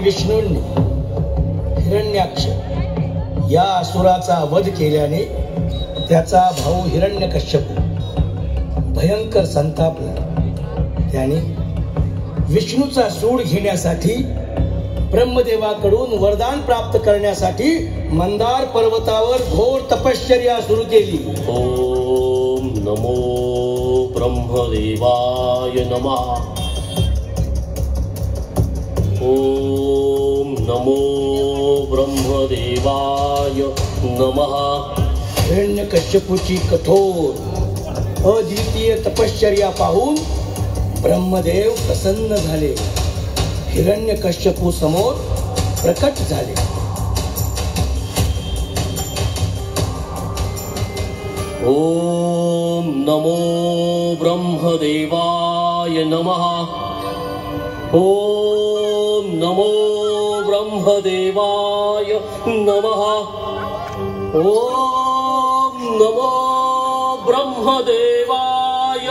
विष्णूंनी हिरण्याक्ष या असुराचा वध केल्याने त्याचा भाऊ हिरण्यकश्यप भयंकर संतापला। त्याने विष्णूचा सूड घेण्यासाठी ब्रह्मदेवाकडून वरदान प्राप्त करण्यासाठी मंदार पर्वतावर घोर तपश्चर्या सुरू केली। ओम नमो ब्रह्मदेवाय नमः। ओम नमो ब्रह्मदेवाय नमः। हिरण्यकश्यपूची कठोर अद्वितीय तपश्चर्या पाहून ब्रह्मदेव प्रसन्न झाले, हिरण्यकश्यपू समोर प्रकट झाले। ओम नमो ब्रह्मदेवाय नमः। ओम नमो ब्रह्मदेवाय नमः। ओम नमो ब्रह्मदेवाय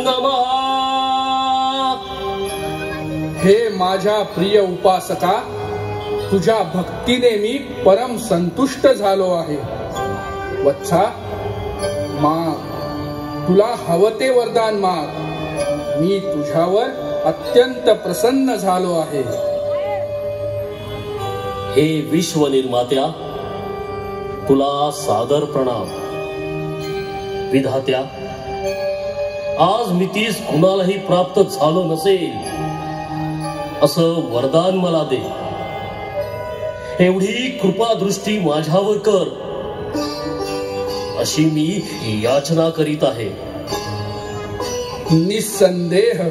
नमः। हे माझ्या प्रिय उपासका, तुझ्या भक्तीने मी परम संतुष्ट झालो आहे। वत्सा, माग, तुला हवं ते वरदान माग, मी तुझ्यावर अत्यंत प्रसन्न झालो आहे। हे विश्व निर्मात्या, तुला सादर प्रणाम। विधात्या, आज मितीस कुणालाही प्राप्त झालो नसेल असं वरदान मला दे। एवढी कृपा दृष्टी माझ्यावर कर अशी मी याचना करीत आहे। निसंदेह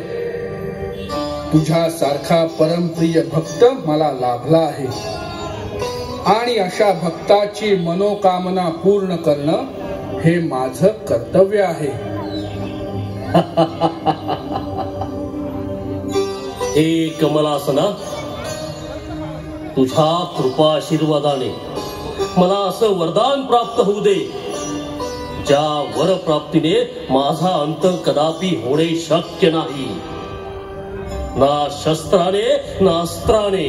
तुझ्यासारखा परमप्रिय भक्त मला लाभला आहे आणि अशा भक्ताची मनोकामना पूर्ण करणं हे माझं कर्तव्य आहे। हे कमलासना, तुझ्या कृपा आशीर्वादाने मला असं वरदान प्राप्त होऊ दे ज्या वरप्राप्तीने माझा अंत कदापि होणे शक्य नाही। ना शस्त्राने ना अस्त्राने,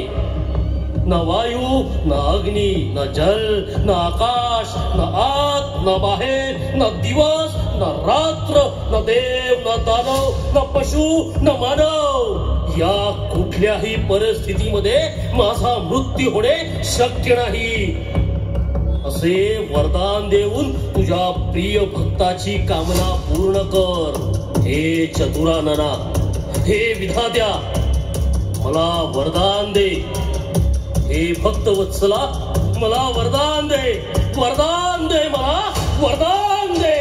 ना वायू ना अग्नी ना जल ना आकाश ना आत ना बाहेर ना दिवस ना रात्र ना देव ना दानव ना पशु ना मानव या कुठल्याही परिस्थितीमध्ये माझा मृत्यू होणे शक्य नाही असे वरदान देऊन तुझ्या प्रिय भक्ताची कामना पूर्ण कर। हे चतुरानना, हे विधात्या, मला वरदान दे। हे भक्त वत्सला, मला वरदान दे, वरदान दे, मला वरदान दे।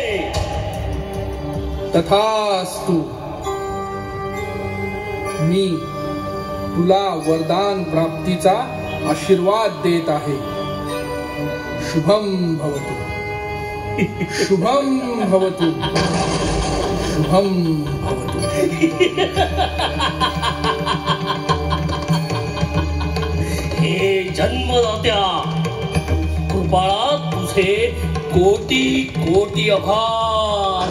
तथास्तु, मी तुला वरदान प्राप्तीचा आशीर्वाद देत आहे। शुभम भवतु, शुभम भवतु, शुभम भवतु। हे जन्मदात्या, कृपाळा, तुझे कोटी कोटी आभार।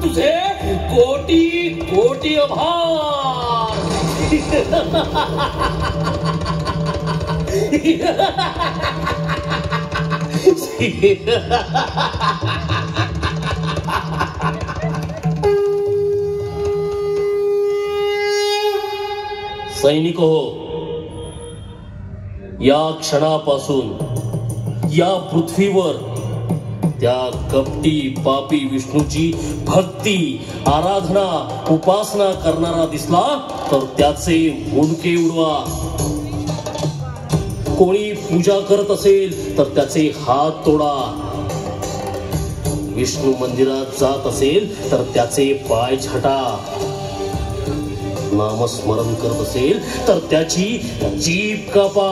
तुझे कोटी कोटी आभार। सैनिक हो, या क्षणापासून या पृथ्वीवर त्या कपटी पापी विष्णूची भक्ती आराधना उपासना करणारा दिसला तर त्याचे मुंडके उडवा। कोणी पूजा करत असेल तर त्याचे हात तोडा। विष्णू मंदिरात जात असेल तर त्याचे पाय छाटा। नामस्मरण करत असेल तर त्याची जीभ कापा।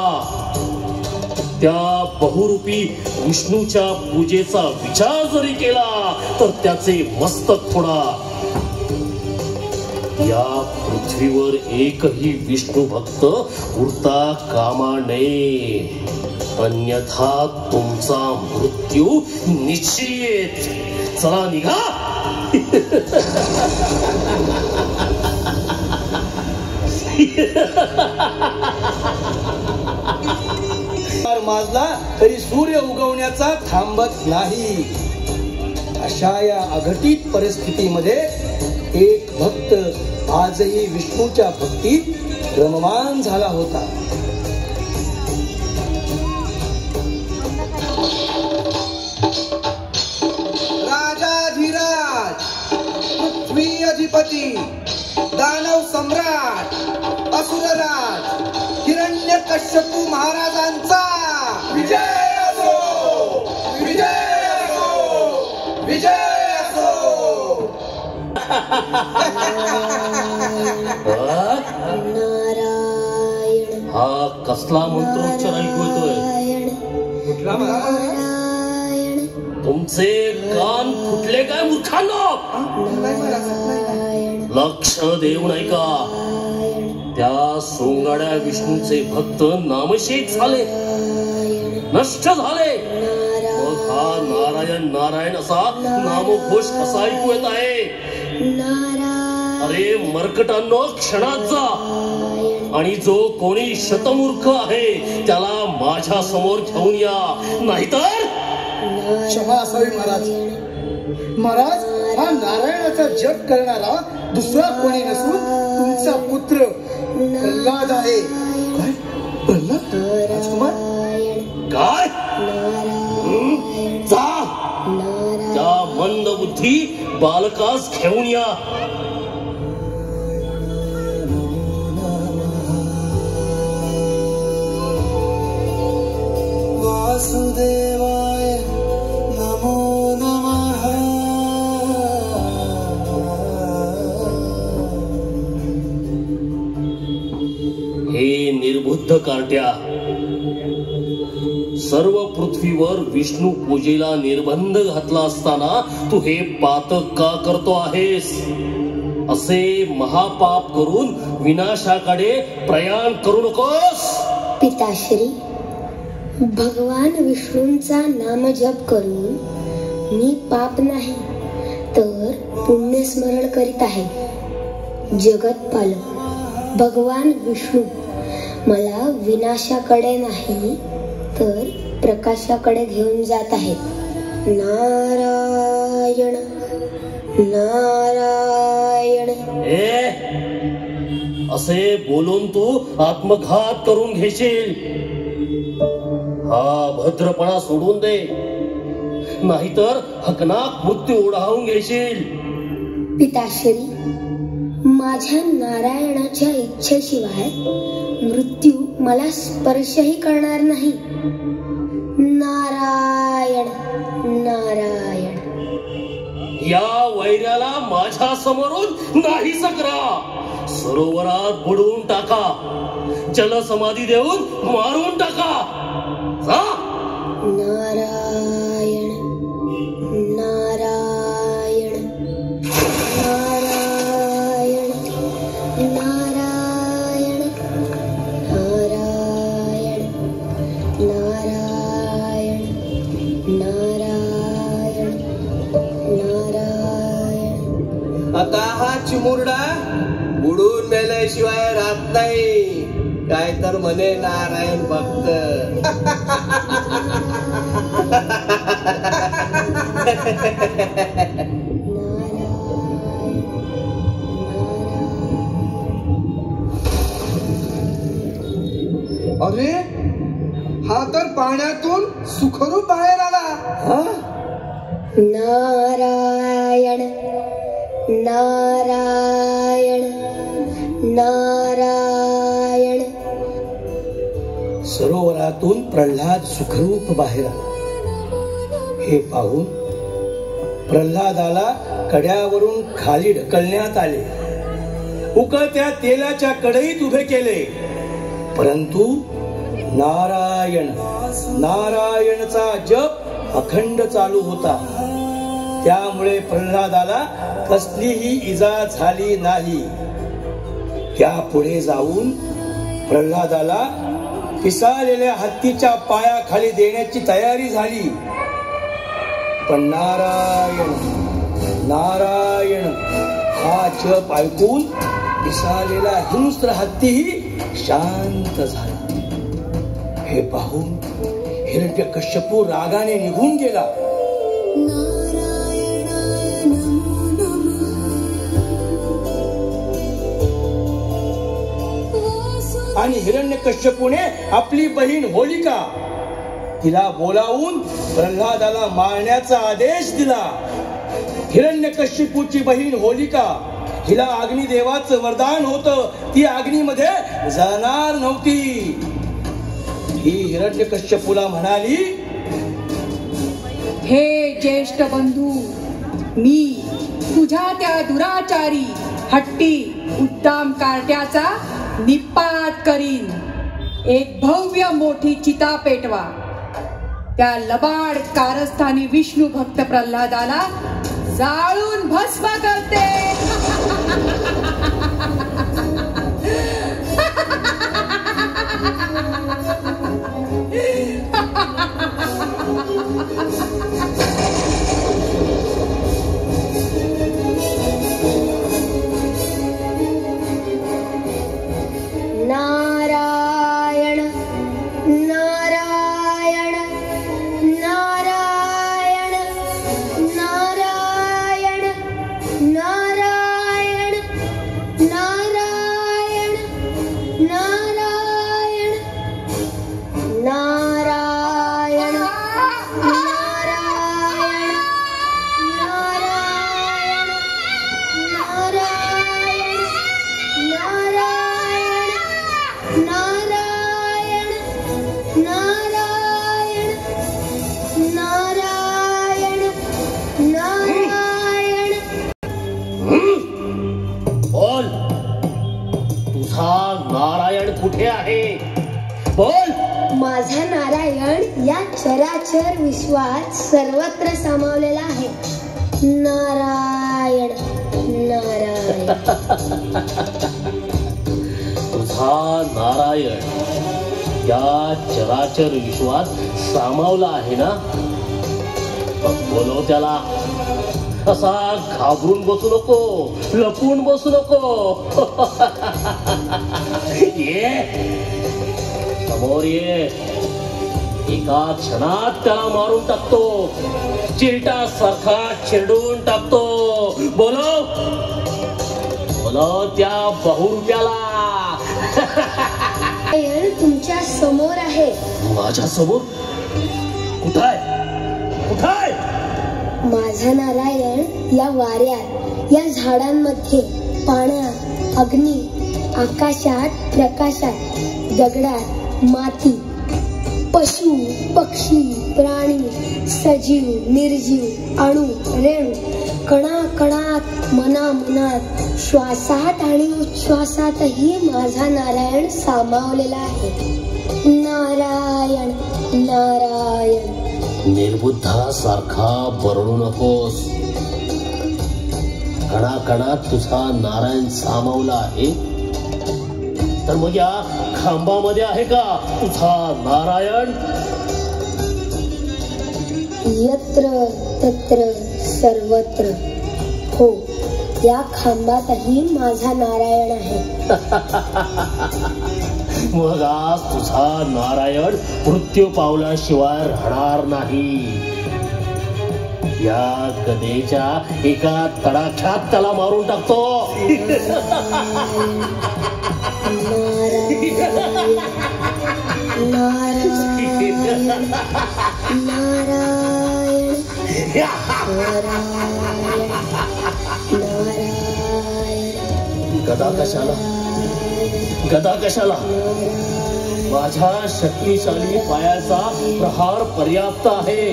त्या बहुरूपी विष्णूच्या पूजेचा विचार जरी केला तर त्याचे मस्तक फोडा। या पृथ्वीवर एकही विष्णू भक्त उरता कामा नये, अन्यथा तुमचा मृत्यू निश्चित। चला निघा। माजला तरी सूर्य उगवण्याचा थांबत नाही. अशा या अघटित परिस्थितीमध्ये एक भक्त आजही विष्णूच्या भक्तीत रममान झाला होता. राजाधिराज, पृथ्वी अधिपती, दानव सम्राट, असुरराज हिरण्यकश्यपू महाराजांचा विजय असो, विजय असो, विजय असो. हा कसला मंत्रोच्चार ऐकू येतोय? कुठला महाराज? तुमचे कान फुटले काय मूर्खांनो? लक्ष देऊन ऐका. त्या सोंगाड्या विष्णूचे भक्त नामशेष झाले, नष्ट झाले. मग हा नारायण नारायण असा नामघोष कसा ऐकू येत आहे? अरे मर्कटांनो, क्षणात जा आणि जो कोणी शतमूर्ख आहे त्याला माझ्या समोर घेऊन या, नाहीतर क्षमा असावी महाराज. महाराज, हा नारायणाचा जप करणारा दुसरा कोणी नसून तुमचा पुत्र प्रल्हाद आहे. काय? प्रल्हाद? राजकुमार? काय? जा, त्या मंद बुद्धी बालकास घेऊन या. वासुदेवाय नमो नमः. हे निर्बुद्ध कार्ट्या, सर्व पृथ्वीवर विष्णू पूजेला निर्बंध घातला असताना तू हे पातक का करतो आहेस? असे महापाप करून विनाशाकडे प्रयाण करू नकोस. पिताश्री, भगवान विष्णूंचा नामजप करून मी पाप नाही तर पुण्यस्मरण करीत आहे. जगतपालक भगवान विष्णू मला विनाशाकडे नाही तर प्रकाशाकडे घेऊन जात आहेत. नारायण नारायण. असे बोलून तू आत्मघात करून घेशील. हा भद्रपणा सोडून दे, नाहीतर हकनाक मृत्यू ओढावून घेशील. पिताश्री, माझ्या नारायणाच्या इच्छेशिवाय मृत्यू मला स्पर्शही करणार नाही. नारायण नारायण. या वैर्याला माझ्या समोरून नाहीस करा. सरोवरात बुडवून टाका, जलसमाधी देऊन मारून टाका. नारायण नारायण नारायण नारायण नारायण नारायण नारायण नारायण. आता हा चिमुरडा बुडून मेल्याशिवाय राहत नाही. काय तर म्हणे नारायण भक्त. अरे, हा तर पाण्यातून सुखरूप बाहेर आला. नारायण नारायण नारायण. सरोवरातून प्रल्हाद सुखरूप बाहेर आला. हे पाहून प्रल्हादाला कड्यावरून खाली ढकलण्यात आले. उकळत्या तेलाच्या कढईत उभे केले. परंतु नारायण नारायणचा जप अखंड चालू होता. त्यामुळे प्रल्हादाला कसलीही इजा झाली नाही. त्यापुढे जाऊन प्रल्हादाला पिसाळलेल्या हत्तीच्या पायाखाली देण्याची तयारी झाली. पण नारायण नारायण हा जप ऐकून पिसालेला हिंस्त्र हत्तीही शांत झाला. हे पाहून हिरण्यकश्यपू रागाने निघून गेला. आणि हिरण्यकश्यपूने आपली बहीण होलिका तिला बोलावून प्रल्हादाला मारण्याचा आदेश दिला. हिरण्यकश्यपूची बहीण होलिका हिला अग्निदेवाचं वरदान होतं. ती अग्नीमध्ये जाणार नव्हती. ही हिरण्यकश्यपूला म्हणाली, हे ज्येष्ठ बंधू, मी तुझ्या त्या दुराचारी हट्टी उद्दाम कार्ट्याचा निपात करीन. एक भव्य मोठी चिता पेटवा. त्या लबाड कारस्थानी विष्णू भक्त प्रल्हादाला जाळून भस्म करते. नारायण नारायण नारायण नारायण नारायण नारायण नारायण नारायण बोल, तुझा नारायण कुठे आहे? बोल. माझा नारायण या चराचर विश्वात सर्वत्र सामावलेला आहे. नारायण नारायण. तुझा नारायण या चराचर विश्वात सामावला आहे ना? बोलव त्याला. असा घाबरून बसू नको, लपून बसू नको. ये समोर ये. एका क्षणात त्याला मारून टाकतो. चिरटा सारखा चिरडून टाकतो. बोलव बोलव त्या बहुरूप्याला. तुमच्या समोर आहे. माझ्या समोर? कुठाय कुठाय? माझा नारायण या वाऱ्यात, या झाडांमध्ये, पाण्यात, अग्नी, आकाशात, प्रकाशात, दगडात, माती, पशु पक्षी, प्राणी, सजीव, निर्जीव, अणु, रेणू, कणाकणात, मनामनात, श्वासात आणि उच्छ्वासातही माझा नारायण सामावलेला आहे. नारायण नारायण. निर्बुद्धासारखा बरडू नकोस. कणाकणात तुझा नारायण सामावला आहे, तर मग या खांबामध्ये आहे का तुझा नारायण? यत्र तत्र सर्वत्र. हो, या खांबातही माझा नारायण आहे. मग आज तुझा नारायण मृत्यू पावल्याशिवाय राहणार नाही. या गदेच्या एका तडाख्यात त्याला मारून टाकतो. गदा कशाला? गदा कशाला? माझ्या शक्तिशाली पायाचा प्रहार पर्याप्त आहे.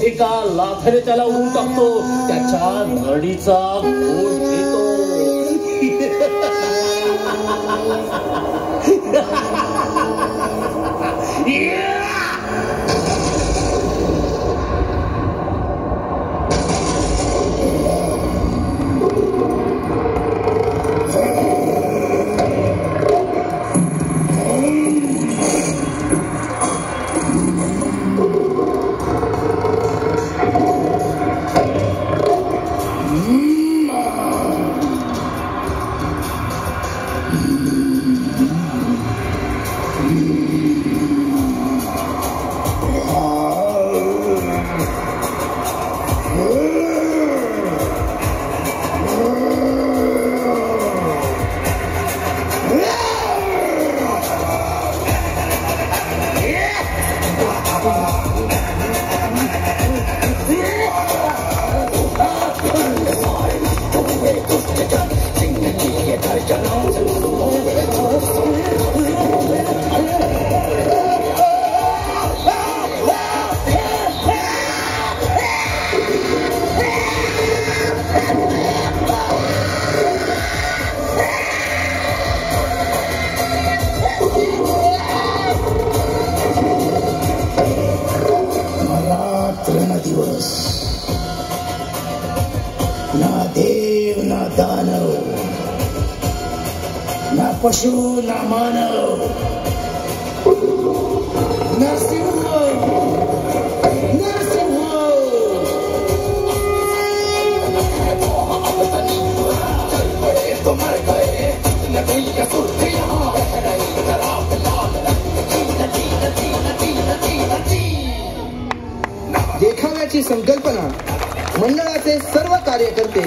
एका लाथेने त्याला उडून टाकतो. त्याच्या नडीचा घोट घेतो. रात्र न दिवस, ना देव ना दानव, ना पशु ना मानव, नरसिंह नरसिंह देखाव्याची संकल्पना मंडळाचे सर्व कार्यकर्ते